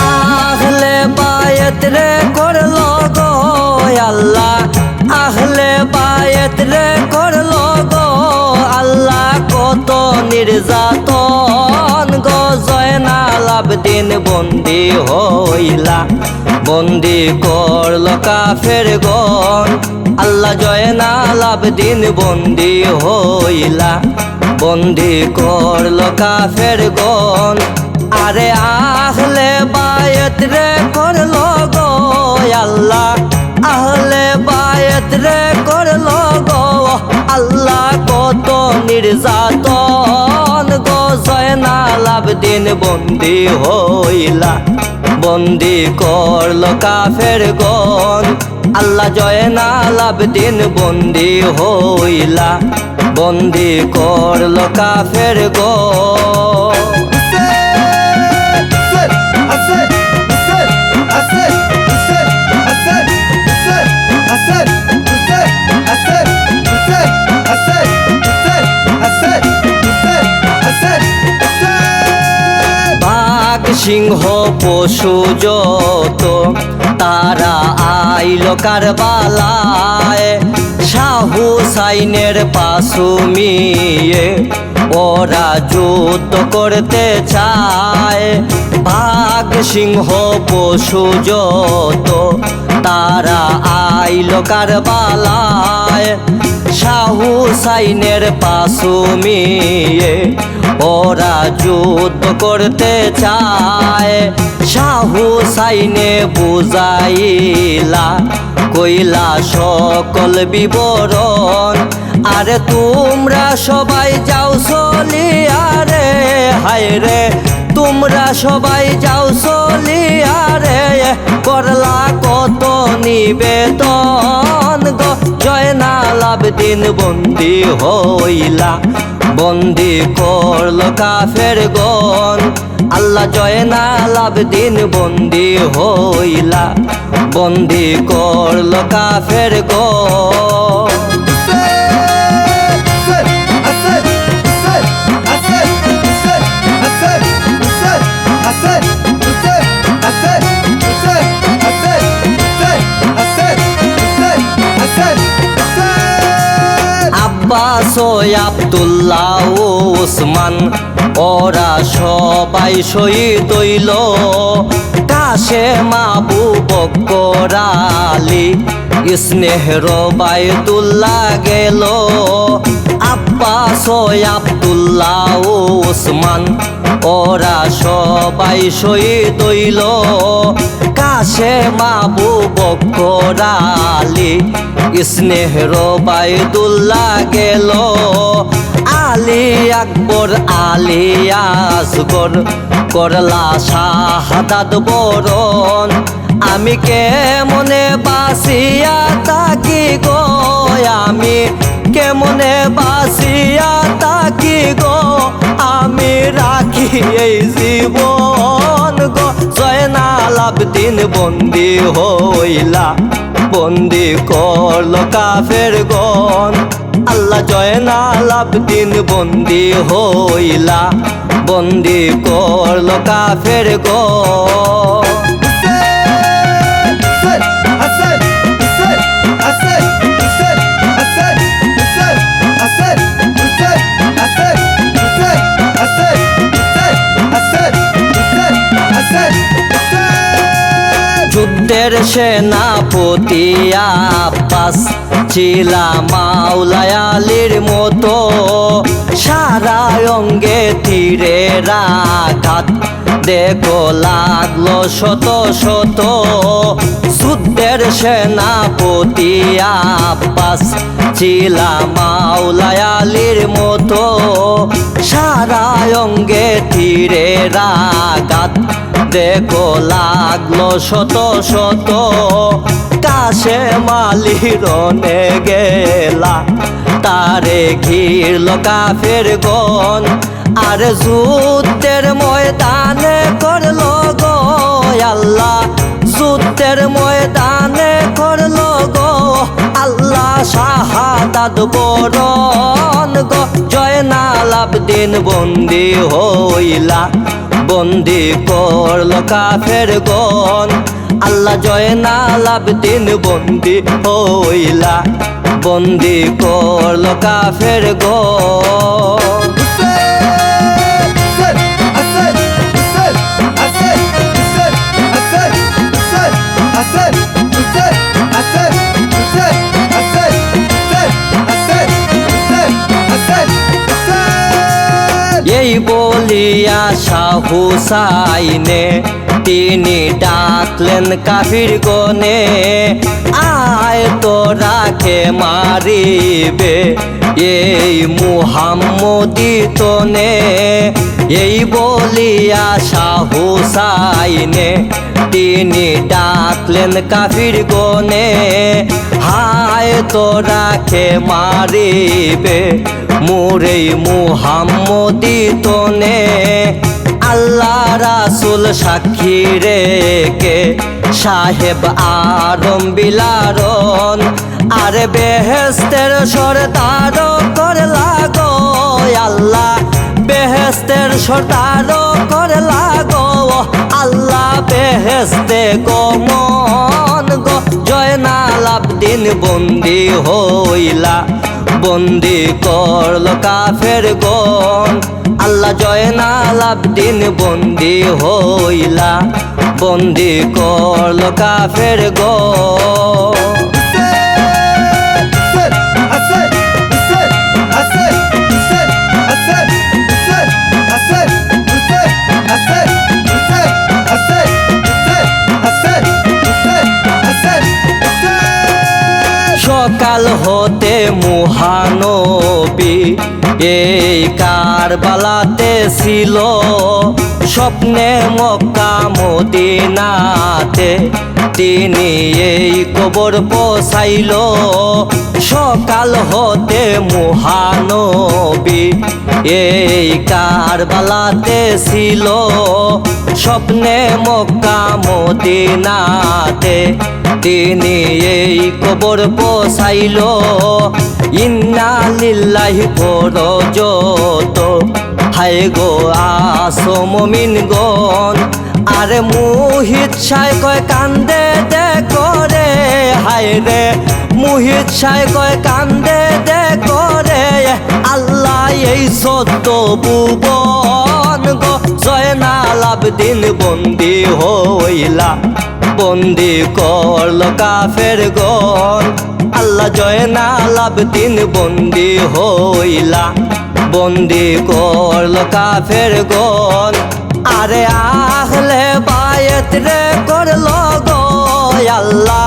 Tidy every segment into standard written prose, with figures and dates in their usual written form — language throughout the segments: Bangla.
আহলে বায়াত রে করলো গো আল্লাহ, আহলে বায়াত রে করলো গো আল্লাহ, কত নির্যাতন গো জয়নাল আবদিন বন্দি হইলা, বন্দি করলো কাফের গণ আল্লাহ, জয়নাল আবদিন বন্দি হইলা, বন্দি করলো কাফের গণ। আরে আহলে বায়াত রে করলো গো আল্লাহ, আহলে বায়াত রে করলো গো আল্লাহ, কত নির্যাতন গো জয়নাল আবদিন বন্দি হইলা, বন্দি করলো কাফের গণ আল্লাহ, জয়নাল আবদিন বন্দি হইলা, বন্দি করলো কাফের গণ। বাঘ সিংহ পশু যত তারা আইল কারবালায়, শাহ হুসাইনের পাশু মিয়ে ওরা যুদ্ধ করতে চায়। বাঘ সিংহ পশু যত তারা আইল কারবালায়, শাহ হুসাইনের পাশু মিয়ে ওরা যুদ্ধ করতে চায়। শাহ হুসাইনে বুঝাইলা কইলা সকল বিবরণ, আরে তোমরা সবাই যাও চলিয়া রে, হায় রে তোমরা সবাই যাও চলিয়া রে, করলা কত নিবেদন গো জয়নাল আবদিন বন্দি হইলা, বন্দি করলো কাফের গণ আল্লাহ, জয়নাল আবদিন বন্দি হইলা, বন্দি করলো কাফের গণ। আব্বাস ও আব্দুল্লাহ ও ওসমান ওরা সবাই শহীদ হইল, কাশেম আবু বকর আলী স্নেহর বায়তুল্লাহ গেল। আব্বাস ও আব্দুল্লাহ ও ওসমান ওরা সবাই শহীদ হইল, কাশেম আবু বকর আলী স্নেহর বায়তুল্লাহ গেল। আলী আকবর আলী আসগর করলা শাহাদাত বরণ, আমি কেমনে বাসিয়া থাকি গো, আমি কেমনে বাসিয়া থাকি গো, আমি রাখি এই জীবন গো জয়নাল আবদিন বন্দি হইলা, বন্দি করলো কাফের গণ আল্লাহ, জয়নাল আবদিন বন্দি হইলা, বন্দি করলো কাফের গণ। যুদ্ধের সেনাপতি আব্বাস ছিলা মাওলা আলীর মতো, সারা অঙ্গে তীরের আঘাত দেখো লাগলো শত শত। যুদ্ধের সেনাপতি আব্বাস ছিলা মাওলা আলীর মতো, সারা অঙ্গে তীরের আঘাত দেখো লাগলো শত শত। কাশেম আলী রনে গেলা তারে ঘিরল কাফের গণ আর যুদ্ধের ময়দানে করলো গো আল্লাহ, যুদ্ধের ময়দানে করলো গো আল্লাহ শাহাদাত বরণ গো। জয়নাল আবদিন বন্দি হইলা, বন্দি করলো কাফের গণ আল্লাহ। জয়নাল আবদিন বন্দি হইলা, বন্দি করলো কাফের গণ। এই বলিয়া শাহ হুসাইনে তিনি ডাকলেন কাফির গনে, আয় তোরাকে মারিবে এই মুহাম্মদি তনে। এই বলিয়া শাহ হুসাইনে তিনি ডাকলেন কাফির গনে, হায় তোরাকে মারিবে মোরে মুহাম্মদি তনে। আল্লাহ রাসূল সাক্ষী রেখে সাহেব আরম বিলারন, আর বেহেস্তের সরদার করলা গো আল্লাহ, বেহেস্তের সরদার করলা গো আল্লাহ, বেহেস্তে গমন গো। জয়নাল আবদিন বন্দি হইলা, বন্দি করলো কাফের গণ আল্লাহ। জয়নাল আবদিন বন্দি হইলা, বন্দি করলো কাফের গণ। সকাল হতে মহানবী এই কারবালাতে ছিল, স্বপ্নে মক্কা মদিনাতে তিনি এই কবর পৌঁছাইল। সকাল হতে মহানবী এই কারবালাতে ছিল, স্বপ্নে মক্কা মদিনাতে তিনি এই কবর পৌঁছাইল। ইন্না লিল্লাহি পড়ো যত, হায় গো আসো মুমিন গণ, আর মুহিত সাই কয় কান্দে দেখো রে, হায় রে মুহিত সাই কয় কান্দে দেখো রে আল্লাহ, এই সত্য ভুবন গো। জয়নাল আবদিন বন্দি হইলা, বন্দি করলো কাফের গণ আল্লাহ। জয়নাল আবদিন বন্দি হইলা, বন্দি করলো কাফের গণ। আরে আহলে বায়েত রে করলো গো আল্লাহ,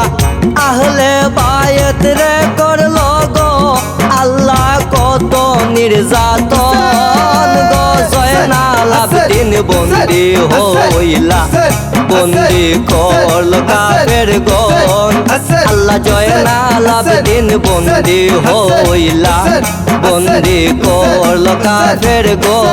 আহলে বায়েত রে করলো গো আল্লাহ, কত নির্যাতন গো। জয়নাল আবদিন বন্দি হইলা, বন্দি করলো কাফের গণ আল্লাহ। জয়নাল আবদিন বন্দি হইলা, বন্দি করলো কাফের গণ।